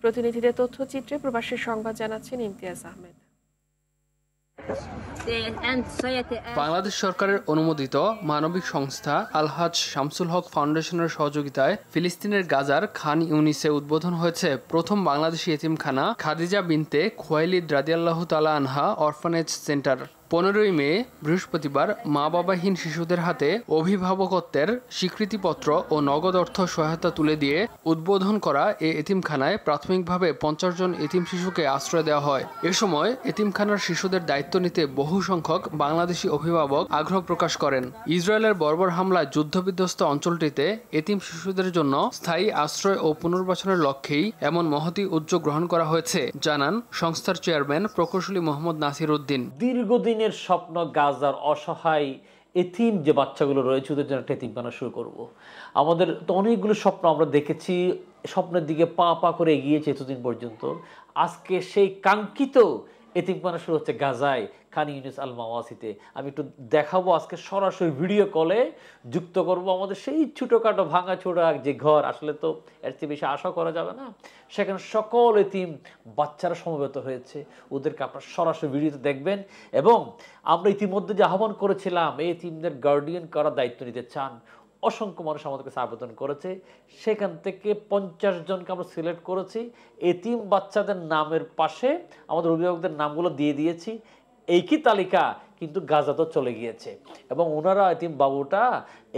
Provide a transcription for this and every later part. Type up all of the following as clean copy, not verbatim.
প্রতিনিধিদের তথ্যচিত্রে প্রবাসী সংবাদ জানাচ্ছেন ইমতিয়াজ আহমেদ। বাংলাদেশ সরকারের অনুমোদিত মানবিক সংস্থা আল হাজ শামসুল হক ফাউন্ডেশনের সহযোগিতায় ফিলিস্তিনের গাজার খান ইউনিসে উদ্বোধন হয়েছে প্রথম বাংলাদেশি এতিমখানা খাদিজা বিনতে খুয়াইলিদ রাদিয়াল্লাহু তাআলা আনহা অরফানেজ সেন্টার। 15ই মে বৃহস্পতিবার মা বাবাহীন শিশুদের হাতে অভিভাবকত্বের স্বীকৃতিপত্র ও নগদ অর্থ সহায়তা তুলে দিয়ে উদ্বোধন করা এ এতিমখানায় প্রাথমিকভাবে 50 জন এতিম শিশুকে আশ্রয় দেওয়া হয়। এ সময় এতিমখানার শিশুদের দায়িত্ব নিতে বহু সংখ্যক বাংলাদেশি অভিভাবক আগ্রহ প্রকাশ করেন। ইসরায়েলের বর্বর হামলায় যুদ্ধবিধ্বস্ত অঞ্চলটিতে এতিম শিশুদের জন্য স্থায়ী আশ্রয় ও পুনর্বাসনের লক্ষ্যেই এমন মহতী উদ্যোগ গ্রহণ করা হয়েছে জানান সংস্থার চেয়ারম্যান প্রকৌশলী মোহাম্মদ নাসির উদ্দিন। দীর্ঘদিনের স্বপ্ন গাজার অসহায় এতিম যে বাচ্চাগুলো রয়েছে ওদের জন্য একটা এতিমখানা শুরু করব। আমাদের তো অনেকগুলো স্বপ্ন আমরা দেখেছি, স্বপ্নের দিকে পা পা করে এগিয়েছে এতদিন পর্যন্ত। আজকে সেই কাঙ্ক্ষিত এতিমখানা শুরু হচ্ছে গাজায়, খান ইউনিস আল মাওয়াসিতে। আমি একটু দেখাবো, আজকে সরাসরি ভিডিও কলে যুক্ত করব আমাদের সেই ছোটোখাটো ভাঙা ছোড়া যে ঘর, আসলে তো এর চেয়ে বেশি আশা করা যাবে না। সেখানে সকল এতিম বাচ্চারা সমবেত হয়েছে, ওদেরকে আপনারা সরাসরি ভিডিওতে দেখবেন। এবং আমরা ইতিমধ্যে যে আহ্বান করেছিলাম এই এতিমদের গার্ডিয়ান করার দায়িত্ব নিতে চান, অসংখ্য মানুষ আমাদের কাছে আবেদন করেছে। সেখান থেকে 50 জনকে আমরা সিলেক্ট করেছি। এতিম বাচ্চাদের নামের পাশে আমাদের অভিভাবকদের নামগুলো দিয়ে দিয়েছি। একই তালিকা কিন্তু গাজাতে চলে গিয়েছে এবং ওনারা এতিম বাবুটা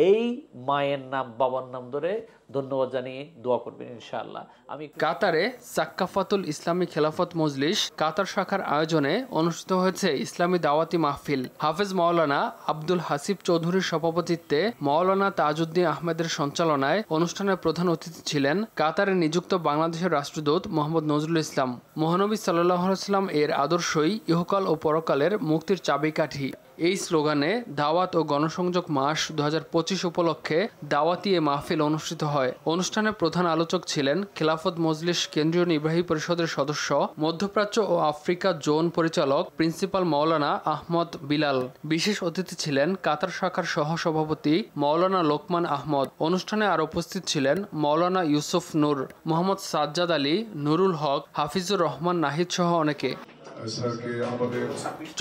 এই মায়ের নাম বাবার নাম ধরে ধন্যবাদ জানিয়ে দোয়া করবেন ইনশাআল্লাহ। আমি কাতারে সাক্কাফাতুল ইসলামী খেলাফত মজলিস কাতার শাখার আয়োজনে অনুষ্ঠিত হয়েছে ইসলামী দাওয়াতি মাহফিল। হাফেজ মাওলানা আব্দুল হাসিব চৌধুরীর সভাপতিত্বে মাওলানা তাজউদ্দিন আহমেদের সঞ্চালনায় অনুষ্ঠানের প্রধান অতিথি ছিলেন কাতারে নিযুক্ত বাংলাদেশের রাষ্ট্রদূত মোহাম্মদ নজরুল ইসলাম। মহানবী সাল্লাল্লাহু আলাইহি ওয়াসাল্লাম এর আদর্শই ইহকাল ও পরকালের মুক্তির চাবিকাঠি। এই স্লোগানে দাওয়াত ও গণসংযোগ মাস 2025 উপলক্ষে দাওয়াতি এ মাহফিল অনুষ্ঠিত হয়। অনুষ্ঠানে প্রধান আলোচক ছিলেন খেলাফত মজলিস কেন্দ্রীয় নির্বাহী পরিষদের সদস্য, মধ্যপ্রাচ্য ও আফ্রিকা জোন পরিচালক প্রিন্সিপাল মাওলানা আহমদ বিলাল। বিশেষ অতিথি ছিলেন কাতার শাখার সহসভাপতি মাওলানা লোকমান আহমদ। অনুষ্ঠানে আর উপস্থিত ছিলেন মাওলানা ইউসুফ নূর, মোহাম্মদ সাজ্জাদ আলী, নুরুল হক, হাফিজুর রহমান নাহিদ সহ অনেকে।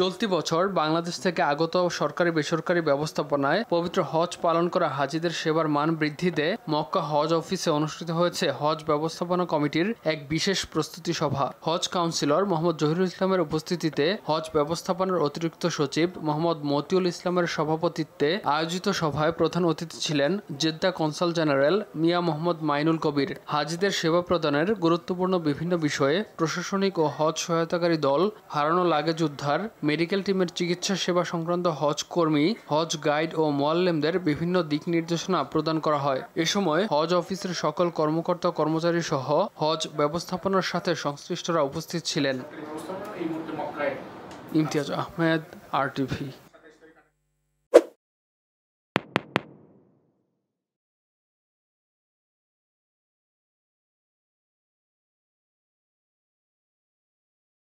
চলতি বছর বাংলাদেশ থেকে আগত সরকারি বেসরকারি ব্যবস্থাপনায় পবিত্র হজ পালন করা হাজিদের সেবার মান বৃদ্ধিতে মক্কা হজ অফিসে অনুষ্ঠিত হয়েছে হজ ব্যবস্থাপনা কমিটির এক বিশেষ প্রস্তুতি সভা। হজ কাউন্সিলর মোহাম্মদ জহিরুল ইসলামের উপস্থিতিতে হজ ব্যবস্থাপনার অতিরিক্ত সচিব মোহাম্মদ মতিউল ইসলামের সভাপতিত্বে আয়োজিত সভায় প্রধান অতিথি ছিলেন Jeddah consul general Mia Mohammad Mainul কবির। হাজিদের সেবা প্রদানের গুরুত্বপূর্ণ বিভিন্ন বিষয়ে প্রশাসনিক ও হজ সহায়তাকারী দল, হারানো লাগেজ উদ্ধার, মেডিকেল টিমের চিকিৎসা সেবা সংক্রান্ত হজ কর্মী, হজ গাইড ও মুআল্লিমদের বিভিন্ন দিক নির্দেশনা প্রদান করা হয়। এ সময় হজ অফিসের সকল কর্মকর্তা কর্মচারী সহ হজ ব্যবস্থাপনার সাথে সংশ্লিষ্টরা উপস্থিত ছিলেন। ইমতিয়াজ আহমেদ, RTV।